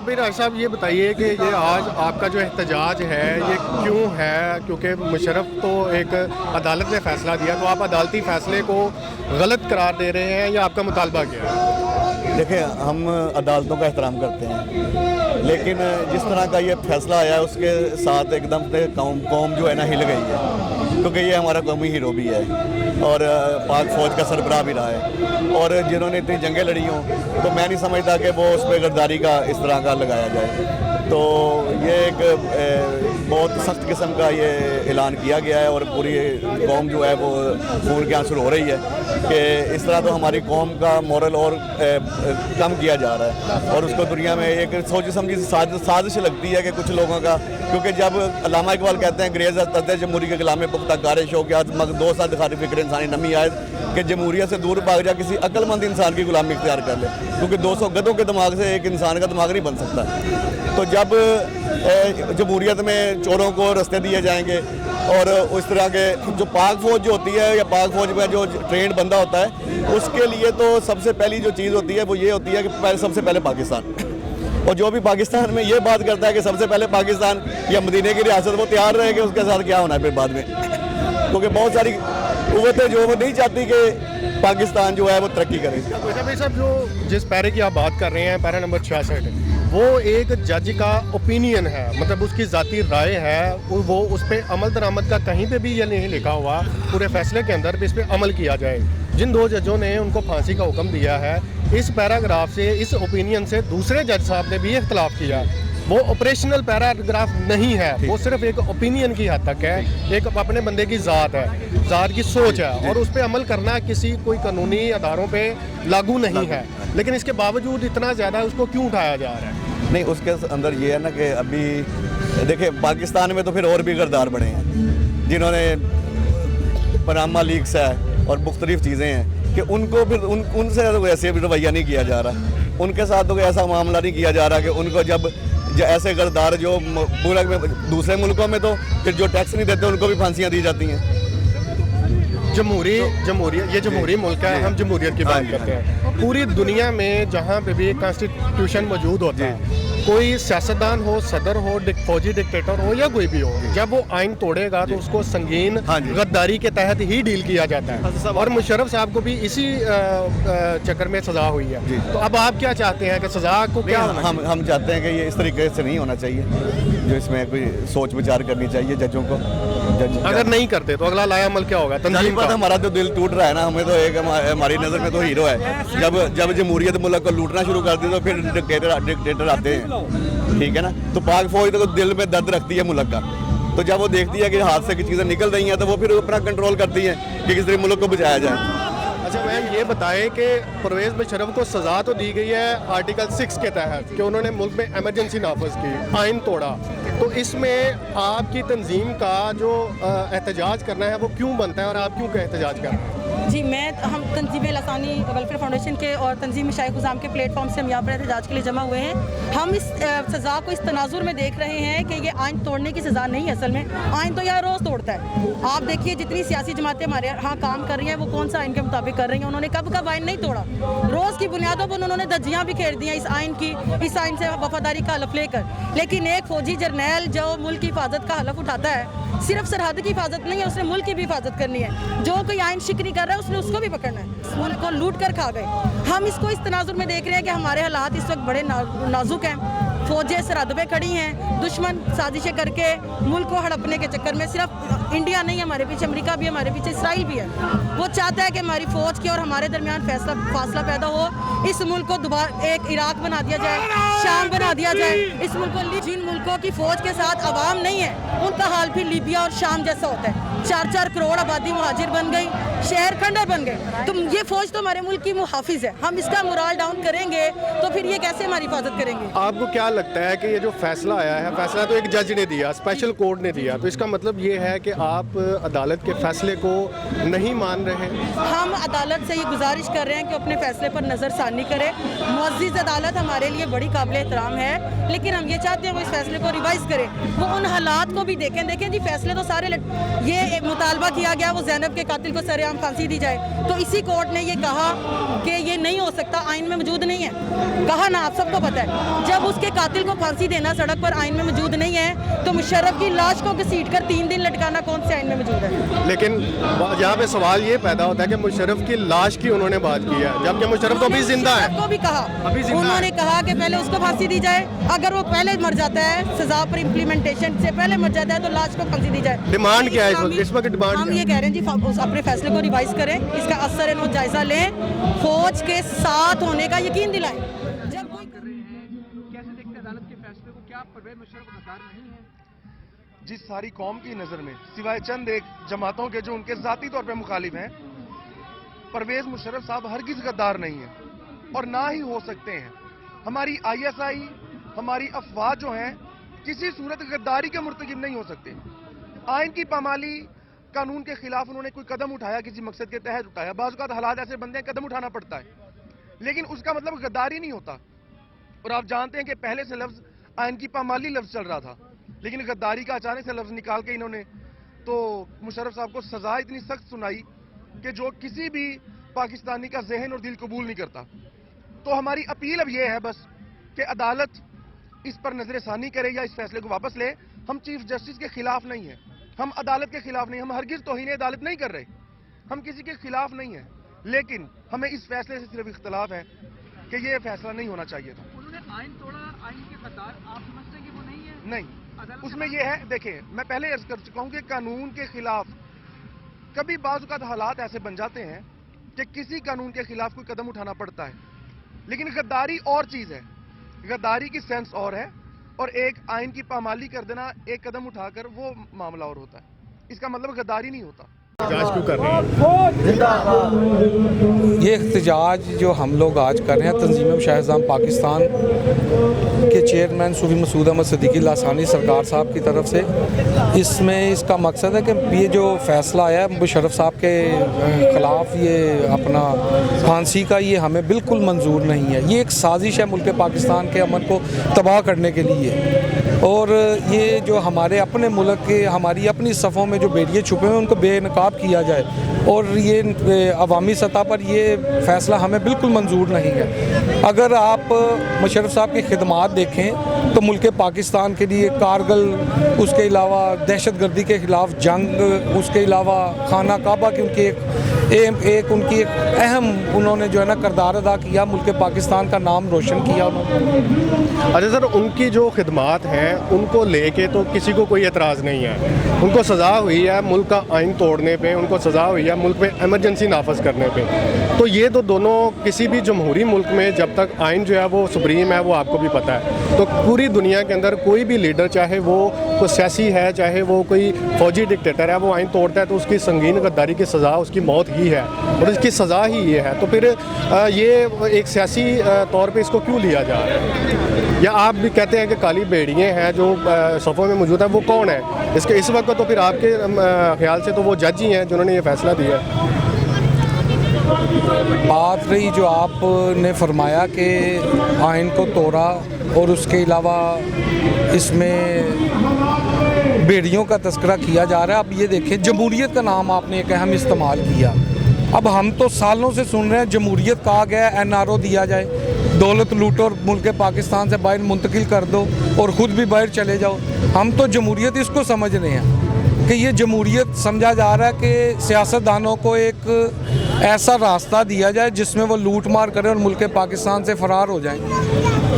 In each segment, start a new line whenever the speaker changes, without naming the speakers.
शब्बीर साहब ये बताइए कि ये आज आपका जो एहतजाज है ये क्यों है, क्योंकि मुशर्रफ तो एक अदालत ने फैसला दिया, तो आप अदालती फैसले को गलत करार दे रहे हैं या आपका मुतालबा क्या है?
देखिए, हम अदालतों का एहतराम करते हैं, लेकिन जिस तरह का ये फैसला आया है उसके साथ एकदम से कौम जो है ना हिल गई है, क्योंकि ये हमारा कौमी हीरो भी है और पाक फ़ौज का सरबराह भी रहा है, और जिन्होंने इतनी जंगें लड़ी हों तो मैं नहीं समझता कि वो उस पर गद्दारी का इस तरह का लगाया जाए। तो ये एक बहुत सख्त किस्म का ये ऐलान किया गया है और पूरी कौम जो है वो खून के आंसू रो रही है कि इस तरह तो हमारी कौम का मोरल और कम किया जा रहा है, और उसको दुनिया में एक सोची समझी साजिश लगती है कि कुछ लोगों का, क्योंकि जब अल्लामा इकबाल कहते हैं अंग्रेज़ तद जमहूरी के ग़िलाम पुख्ता कार शो के आज दो साल दिखारी फिक्र इंसानी नमी आए कि जमहूरियत से दूर भाग जा, किसी अक्लमंद इंसान की गुलामी इख्तियार कर ले, क्योंकि 200 गधों के दिमाग से एक इंसान का दिमाग नहीं बन सकता। तो जब जमहूरियत में चोरों को रास्ते दिए जाएंगे और उस तरह के जो पाक फ़ौज जो होती है या पाक फ़ौज में जो ट्रेंड बंदा होता है उसके लिए तो सबसे पहली जो चीज़ होती है वो ये होती है कि सबसे पहले पाकिस्तान, और जो भी पाकिस्तान में ये बात करता है कि सबसे पहले पाकिस्तान या मदीने की रियासत, वो तैयार रहे कि उसके साथ क्या होना है फिर बाद में, क्योंकि बहुत सारी कुव्वतें जो वो नहीं चाहती कि पाकिस्तान जो है वो तरक्की करे।
भाई साहब, जो जिस पैरे की आप बात कर रहे हैं, पैरा नंबर 66, वो एक जज का ओपिनियन है, मतलब उसकी ज़ाती राय है, वो उस पर अमल दरामद का कहीं पे भी ये नहीं लिखा हुआ पूरे फैसले के अंदर भी इस पर अमल किया जाए। जिन 2 जजों ने उनको फांसी का हुक्म दिया है, इस पैराग्राफ से, इस ओपिनियन से दूसरे जज साहब ने भी इख्तलाफ किया। वो ऑपरेशनल पैराग्राफ नहीं है, वो सिर्फ एक ओपिनियन की हद तक है, एक अपने बंदे की ज़ात है, ज़ात की सोच है, और उस पर अमल करना किसी कोई कानूनी अदारों पे लागू नहीं है, लेकिन इसके बावजूद इतना ज़्यादा उसको क्यों उठाया जा रहा है?
नहीं, उसके अंदर ये है ना कि अभी देखिए पाकिस्तान में तो फिर और भी गद्दार बने हैं जिन्होंने पनामा लीक्स है और मुख्तलिफ चीज़ें हैं कि उनको फिर उनसे वैसे भी रवैया नहीं किया जा रहा, उनके साथ तो ऐसा मामला नहीं किया जा रहा कि उनको जब ऐसे गद्दार जो मुल्क में दूसरे मुल्कों में तो फिर जो टैक्स नहीं देते उनको भी फांसियाँ दी जाती हैं।
जमहूरियत, ये जमहूरी मुल्क है, हम जमहूरियत की बात करते हैं। पूरी दुनिया में जहाँ पे भी कॉन्स्टिट्यूशन मौजूद होता है, कोई सियासतदान हो, सदर हो, फौजी डिक्टेटर हो या कोई भी हो, जब वो आइन तोड़ेगा तो उसको संगीन गद्दारी के तहत ही डील किया जाता है, और मुशर्रफ साहब को भी इसी चक्कर में सज़ा हुई है। तो अब आप क्या चाहते हैं कि सज़ा को क्या
हम चाहते हैं कि ये इस तरीके से नहीं होना चाहिए, जो इसमें कोई सोच विचार करनी चाहिए जजों को।
अगर नहीं करते तो अगला लाया अमल क्या होगा? तंजीम का
हमारा तो दिल टूट रहा है ना, हमें तो एक हमारी नज़र में तो हीरो है। जब जमहूरियत मुल्क को लूटना शुरू कर दी तो फिर डिक्टेटर आते हैं, ठीक है ना। तो पाक फौज तो दिल में दर्द रखती है मुल्क का, तो जब वो देखती है कि हाथ से की चीज़ें निकल रही हैं तो वो फिर अपना कंट्रोल करती हैं कि किस तरह मुल्क को बचाया जाए।
अच्छा मैम, ये बताएं कि परवेज़ मुशर्रफ को सज़ा तो दी गई है आर्टिकल 6 के तहत कि उन्होंने मुल्क में एमरजेंसी नाफज की, आइन तोड़ा, तो इसमें आपकी तंजीम का जो एहतजाज करना है वो क्यों बनता है और आप क्यों एहतजाज कर रहे हैं?
जी, हम तंजीम लसानी वेलफेयर फाउंडेशन के और तंजीम शाइख-उज़ाम के प्लेटफॉर्म से हम यहाँ पर एहतजाज के लिए जमा हुए हैं। हम इस सज़ा को इस तनाजुर में देख रहे हैं कि ये आइन तोड़ने की सज़ा नहीं है, असल में आइन तो यहाँ रोज़ तोड़ता है। आप देखिए जितनी सियासी जमातें हमारे यहाँ काम कर रही हैं वो कौन सा आइन के मुताबिक कर रही हैं, उन्होंने कब आइन नहीं तोड़ा, रोज़ की बुनियादों पर उन्होंने धज्जियाँ बिखेर दी हैं इस आइन की, इस आइन से वफादारी का हलफ लेकर। लेकिन एक फौजी जर्नैल जो मुल्क की हिफाजत का हलफ उठाता है, सिर्फ सरहद की हिफाजत नहीं है, उसने मुल्क की भी हिफाजत करनी है। जो कोई आइन शिकरी कर रहा है उसने उसको भी पकड़ना है। मुल्क को लूट कर खा गए। हम इसको इस तनाजुर में देख रहे हैं कि हमारे हालात इस वक्त बड़े नाजुक हैं। फौजें सरहद पे खड़ी हैं, दुश्मन साजिशें करके मुल्क को हड़पने के चक्कर में, सिर्फ इंडिया नहीं है हमारे पीछे, अमेरिका भी है हमारे पीछे, इसराइल भी है। वो चाहता है कि हमारी फ़ौज की और हमारे दरमियान फासला पैदा हो, इस मुल्क को दोबारा एक इराक बना दिया जाए, शाम बना दिया जाए। इस मुल्क को, जिन मुल्कों की फ़ौज के साथ अवाम नहीं है उनका हाल भी लीबिया और शाम जैसा होता है। 4-4 करोड़ आबादी मुहाजिर बन गई, शहर खंडर बन गए। तो ये फ़ौज तो हमारे मुल्क की मुहाफिज है, हम इसका मोराल डाउन करेंगे तो फिर ये कैसे हमारी हिफाजत करेंगे?
आपको क्या लगता है कि ये जो फैसला आया है, फैसला तो एक जज ने दिया, स्पेशल कोर्ट ने दिया, तो इसका मतलब ये है कि आप अदालत के फैसले को नहीं मान रहे?
हम अदालत से ये गुजारिश कर रहे हैं कि अपने फैसले पर नज़रसानी करे। मुअज़्ज़िज़ अदालत हमारे लिए बड़ी काबिल एहतराम है, लेकिन हम ये चाहते हैं वो इस फैसले को रिवाइज़ करें, वो उन हालात को भी देखें जी। फैसले तो सारे ये मुतालबा किया गया वो ज़ैनब के कातिल को सरेआम तुरंत फांसी दी जाए। तो इसी कोर्ट ने ये कहा कि ये नहीं हो सकता, आइन में मौजूद नहीं है। कहा ना, आप सबको पता है, जब उसके कातिल को फांसी देना सड़क पर आइन में मौजूद नहीं है, तो मुशर्रफ की लाश को घसीट कर 3 दिन लटकाना कौन से आइन में मौजूद है?
लेकिन यहाँ पे सवाल ये पैदा होता है कि मुशर्रफ की लाश की उन्होंने बात की है, जबकि मुशर्रफ तो अभी जिंदा है।
को भी कहा,
अभी जिंदा
उन्होंने
है।
कहा कि पहले उसको फांसी दी जाए, अगर वो पहले मर जाता है, सजा पर इम्प्लीमेंटेशन से पहले मर जाता है, तो लाश को फांसी दी जाए।
डिमांड क्या है इस वक्त डिमांड?
हम ये कह रहे हैं जी, अपने फैसले को रिवाइज करें, इसका असर है वो जायजा लें, फौज के साथ होने का यकीन दिलाएं। जब कोई
कैसे देखते हैं अदालत के फैसले को? क्या परवेज मुशर्रफ गद्दार नहीं है? जिस सारी कौम की नज़र में सिवाय चंद एक जमातों के जो उनके ज़ाती तौर पे मुखालिफ हैं, परवेज मुशर्रफ साहब हरगिज़ गद्दार नहीं है और ना ही हो सकते हैं। हमारी ISI, हमारी अफवाह जो हैं, किसी सूरत गद्दारी के मुर्तकिब नहीं हो सकते। आइन की पामाली, कानून के खिलाफ उन्होंने कोई कदम उठाया, किसी मकसद के तहत उठाया, बाज़ औक़ात हालात ऐसे बनते हैं कदम उठाना पड़ता है, लेकिन उसका मतलब गद्दारी नहीं होता। और आप जानते हैं कि पहले से लफ्ज़ आइन की पामाली लफ्ज़ चल रहा था, लेकिन गद्दारी का अचानक से लफ्ज़ निकाल के इन्होंने तो मुशर्रफ साहब को सज़ा इतनी सख्त सुनाई कि जो किसी भी पाकिस्तानी का जहन और दिल कबूल नहीं करता। तो हमारी अपील अब ये है बस कि अदालत इस पर नज़र-ए-सानी करे या इस फैसले को वापस ले। हम चीफ जस्टिस के खिलाफ नहीं हैं, हम अदालत के खिलाफ नहीं, हम हरगिज़ तौहीन अदालत नहीं कर रहे, हम किसी के खिलाफ नहीं हैं, लेकिन हमें इस फैसले से सिर्फ इख्तलाफ है कि ये फैसला नहीं होना चाहिए था। उन्होंने आइन तोड़ा, आइन के गद्दार आप समझते हैं कि वो नहीं है?
नहीं, उसमें ये है, देखें, मैं पहले अर्ज कर चुका हूँ कि कानून के खिलाफ कभी बाज़ औक़ात हालात ऐसे बन जाते हैं कि किसी कानून के खिलाफ कोई कदम उठाना पड़ता है, लेकिन गद्दारी और चीज़ है, गद्दारी की सेंस और है, और एक आइन की पामाली कर देना, एक कदम उठाकर, वो मामला और होता है। इसका मतलब गद्दारी नहीं होता। जांच क्यों कर रहे हैं?
ये एहतजाज जो हम लोग आज कर रहे हैं तंजीम शाह पाकिस्तान के चेयरमैन सूफी मसूद अहमद सिद्दीकी लासानी सरकार साहब की तरफ से, इसमें इसका मकसद है कि ये जो फ़ैसला आया है मुशर्रफ साहब के ख़िलाफ़, ये अपना फांसी का, ये हमें बिल्कुल मंजूर नहीं है। ये एक साजिश है मुल्क पाकिस्तान के अमन को तबाह करने के लिए, और ये जो हमारे अपने मुल्क के, हमारी अपनी सफ़ों में जो बेड़िए छुपे हुए हैं उनको बेनकाब किया जाए, और ये अवामी सतह पर ये फ़ैसला हमें बिल्कुल मंजूर नहीं है। अगर आप मुशर्रफ साहब की खिदमात देखें तो मुल्क पाकिस्तान के लिए कारगिल, उसके अलावा दहशत गर्दी के ख़िलाफ़ जंग, उसके अलावा खाना काबा की उनकी एक उनकी एक अहम उन्होंने जो है ना किरदार अदा किया, मुल्क पाकिस्तान का नाम रोशन किया उन्होंने।
अच्छा सर, उनकी जो खिदमात हैं उनको लेके तो किसी को कोई एतराज़ नहीं है। उनको सज़ा हुई है मुल्क का आइन तोड़ने पे, उनको सज़ा हुई है मुल्क में एमरजेंसी नाफज करने पे। तो ये तो दोनों किसी भी जमहूरी मुल्क में जब तक आइन जो है वो सुप्रीम है, वो आपको भी पता है, तो पूरी दुनिया के अंदर कोई भी लीडर, चाहे वो कोई सियासी है, चाहे वो कोई फौजी डिक्टेटर है, वो आइन तोड़ता है तो उसकी संगीन गद्दारी की सज़ा उसकी मौत ही है, और इसकी सज़ा ही ये है। तो फिर ये एक सियासी तौर पे इसको क्यों लिया जा रहा है? या आप भी कहते हैं कि काली बेड़ियाँ हैं जो सफ़ों में मौजूद है, वो कौन है इसके इस वक्त? तो फिर आपके ख्याल से तो वो जज ही हैं जिन्होंने ये फ़ैसला दिया है।
बात रही जो आपने फरमाया कि आइन को तोड़ा और उसके अलावा इसमें बेड़ियों का तस्करा किया जा रहा है। अब ये देखें, जमहूरियत का नाम आपने एक अहम इस्तेमाल किया। अब हम तो सालों से सुन रहे हैं जमहूरियत कहा गया, NRO दिया जाए, दौलत लूटो और मुल्क पाकिस्तान से बाहर मुंतकिल कर दो और ख़ुद भी बाहर चले जाओ। हम तो जमहूरियत इसको समझ रहे हैं कि ये जमहूरियत समझा जा रहा है कि सियासतदानों को एक ऐसा रास्ता दिया जाए जिसमें वो लूट मार करें और मुल्क पाकिस्तान से फ़रार हो जाएं।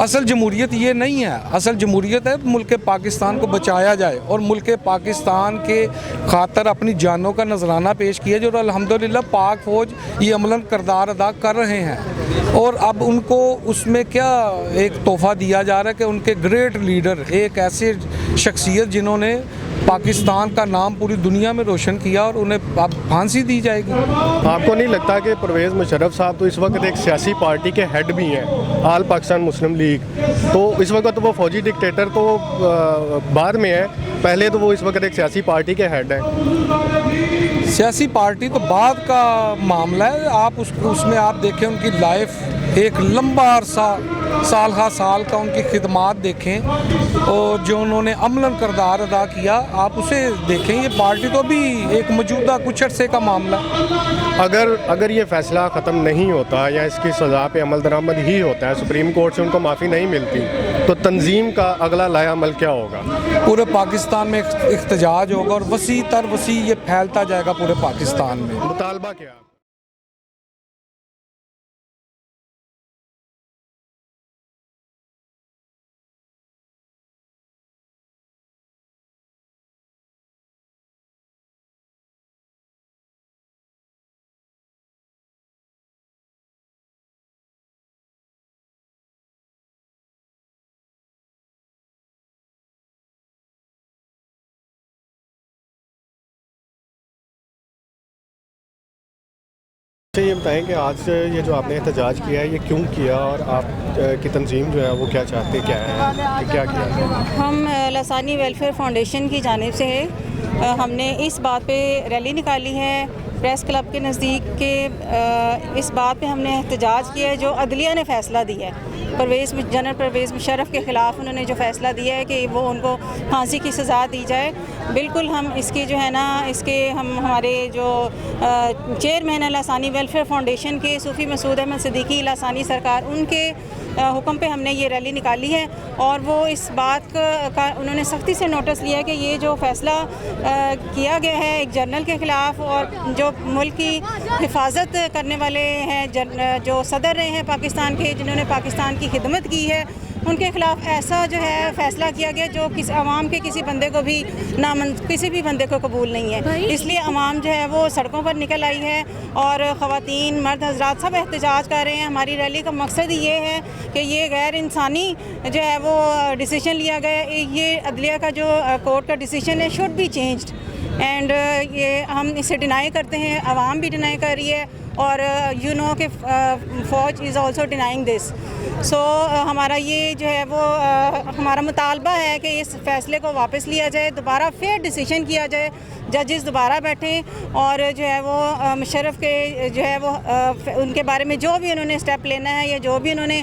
असल जमहूरियत ये नहीं है। असल जमहूरियत है मुल्क पाकिस्तान को बचाया जाए और मुल्क पाकिस्तान के खातर अपनी जानों का नजराना पेश किया जाए, और अल्हम्दुलिल्लाह पाक फ़ौज ये अमलन किरदार अदा कर रहे हैं। और अब उनको उसमें क्या एक तोहफ़ा दिया जा रहा है कि उनके ग्रेट लीडर, एक ऐसे शख्सियत जिन्होंने पाकिस्तान का नाम पूरी दुनिया में रोशन किया, और उन्हें अब फांसी दी जाएगी।
आपको नहीं लगता कि परवेज़ मुशर्रफ साहब तो इस वक्त एक सियासी पार्टी के हेड भी हैं, आल पाकिस्तान मुस्लिम लीग, तो इस वक्त तो वो फौजी डिक्टेटर तो बाद में है, पहले तो वो इस वक्त एक सियासी पार्टी के हेड हैं।
सियासी पार्टी तो बाद का मामला है। आप उसमें आप देखें उनकी लाइफ एक लंबा अरसा साल हा साल का उनकी खिदमात देखें और जो उन्होंने अमलन किरदार अदा किया आप उसे देखें। ये पार्टी तो भी एक मौजूदा कुछ अरसे का मामला है।
अगर ये फैसला ख़त्म नहीं होता या इसकी सज़ा पे अमल दरामद ही होता है, सुप्रीम कोर्ट से उनको माफ़ी नहीं मिलती, तो तंजीम का अगला लाया अमल क्या होगा?
पूरे पाकिस्तान में इख्तिजाज होगा और वसी तर वसी ये फैलता जाएगा पूरे पाकिस्तान में।
मुतालबा क्या? ये बताएं कि आज ये जो आपने एहतजाज किया है ये क्यों किया और आप की तंजीम जो है वो क्या चाहते क्या है कि क्या किया?
हम लसानी वेलफेयर फाउंडेशन की जानिब से हमने इस बात पे रैली निकाली है प्रेस क्लब के नज़दीक के इस बात पे हमने एहतजाज किया है जो अदलिया ने फ़ैसला दिया है जनरल परवेज़ मुशर्रफ के ख़िलाफ़ उन्होंने जो फ़ैसला दिया है कि वो उनको फांसी की सज़ा दी जाए। बिल्कुल हम इसकी जो है ना इसके हम हमारे जो चेयरमैन लसानी वेलफेयर फाउंडेशन के सूफ़ी मसूद अहमद सिद्दीकी लसानी सरकार उनके हुक्म पे हमने ये रैली निकाली है और वो इस बात का उन्होंने सख्ती से नोटिस लिया है कि ये जो फ़ैसला किया गया है एक जर्नल के ख़िलाफ़ और जो मुल्क की हिफाजत करने वाले हैं जो सदर रहे हैं पाकिस्तान के जिन्होंने पाकिस्तान की खिदमत की है उनके ख़िलाफ़ ऐसा जो है फ़ैसला किया गया जो आवाम के किसी बंदे को भी किसी भी बंदे को कबूल नहीं है। इसलिए आवाम जो है वो सड़कों पर निकल आई है और ख़वातीन मर्द हज़रात सब एहतजाज कर रहे हैं। हमारी रैली का मकसद ये है कि ये गैर इंसानी जो है वो डिसीजन लिया गया, ये अदलिया का जो कोर्ट का डिसीजन है शुड बी चेंज्ड एंड ये हम इसे डिनाई करते हैं, आवाम भी डिनाई कर रही है और यू नो कि फ़ौज इज़ आल्सो डिनाइंग दिस। सो हमारा ये जो है वो हमारा मुतालबा है कि इस फ़ैसले को वापस लिया जाए, दोबारा फेयर डिसीजन किया जाए, जजेस दोबारा बैठें और जो है वो मुशर्रफ के जो है वो उनके बारे में जो भी उन्होंने स्टेप लेना है या जो भी उन्होंने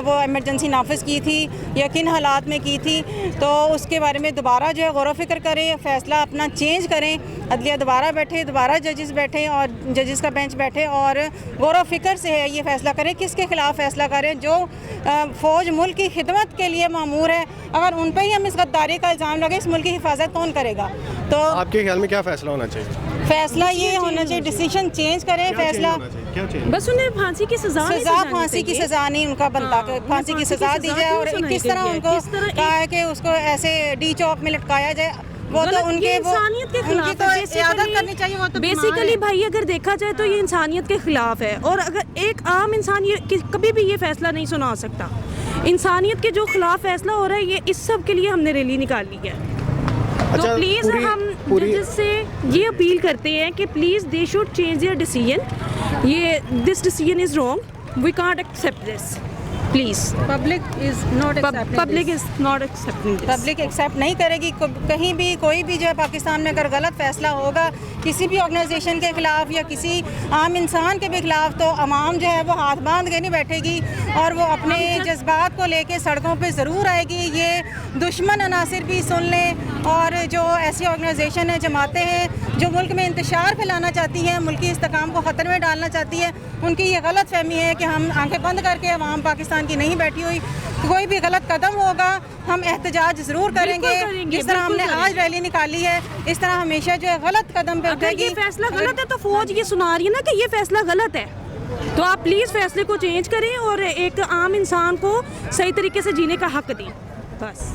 वो इमरजेंसी नाफिज की थी या किन हालात में की थी तो उसके बारे में दोबारा जो है गौर व फिक्र करें, फ़ैसला अपना चेंज करें, अदलिया दोबारा बैठे, दोबारा जजेस बैठें और जजेस का बेंच बैठे और गौर व फिक्र से है ये फ़ैसला करें किसके ख़िलाफ़ फ़ैसला करें जो फ़ौज मुल्क की खिदमत के लिए मामूर है। अगर उन पर ही हम इस गद्दारी का इल्ज़ाम लगे इस मुल्क की हिफाजत कौन करेगा? तो
आपके ख्याल में क्या फ़ैसला होना चाहिए?
फ़ैसला ये होना चाहिए डिसीजन चेंज करें, फ़ैसला
बस उन्हें फांसी की सज़ा
फांसी की सज़ा नहीं उनका बनता फांसी की सज़ा दी जाए और किस तरह उनको कहा है कि उसको ऐसे डी चौक में लटकाया जाए वो तो उनके
इंसानियत के खिलाफ
तो इयादत करनी चाहिए। वो तो
बेसिकली भाई अगर देखा जाए तो ये इंसानियत के खिलाफ है और अगर एक आम इंसान ये कभी भी ये फैसला नहीं सुना सकता। इंसानियत के जो खिलाफ फैसला हो रहा है ये इस सब के लिए हमने रैली निकाली है। तो प्लीज़ हम जजेस से ये अपील करते हैं कि please they should change their decision. ये this decision is wrong, we can't accept this please.
Public is not
accepting this.
Public accept नहीं करेगी कहीं भी कोई भी जो है पाकिस्तान में अगर गलत फैसला होगा किसी भी ऑर्गेनाइजेशन के ख़िलाफ़ या किसी आम इंसान के भी ख़िलाफ़ तो आवाम जो है वो हाथ बांध के नहीं बैठेगी और वो अपने जज्बात को लेके सड़कों पे ज़रूर आएगी। ये दुश्मन अनासिर भी सुन लें और जो ऐसी ऑर्गेनाइजेशन है जमातें हैं जो मुल्क में इंतशार फैलाना चाहती हैं, मुल्की इस्तेकाम को ख़तरे में डालना चाहती है, उनकी ये गलत फहमी है कि हम आंखें बंद करके अवाम पाकिस्तान की नहीं बैठी हुई। कोई भी गलत कदम होगा हम एहतजाज ज़रूर करेंगे। जिस तरह हमने आज रैली निकाली है इस तरह हमेशा जो है गलत कदम पे
अगर ये फैसला गलत है तो फौज ये सुना रही है ना कि ये फैसला गलत है, तो आप प्लीज़ फैसले को चेंज करें और एक आम इंसान को सही तरीके से जीने का हक दें बस।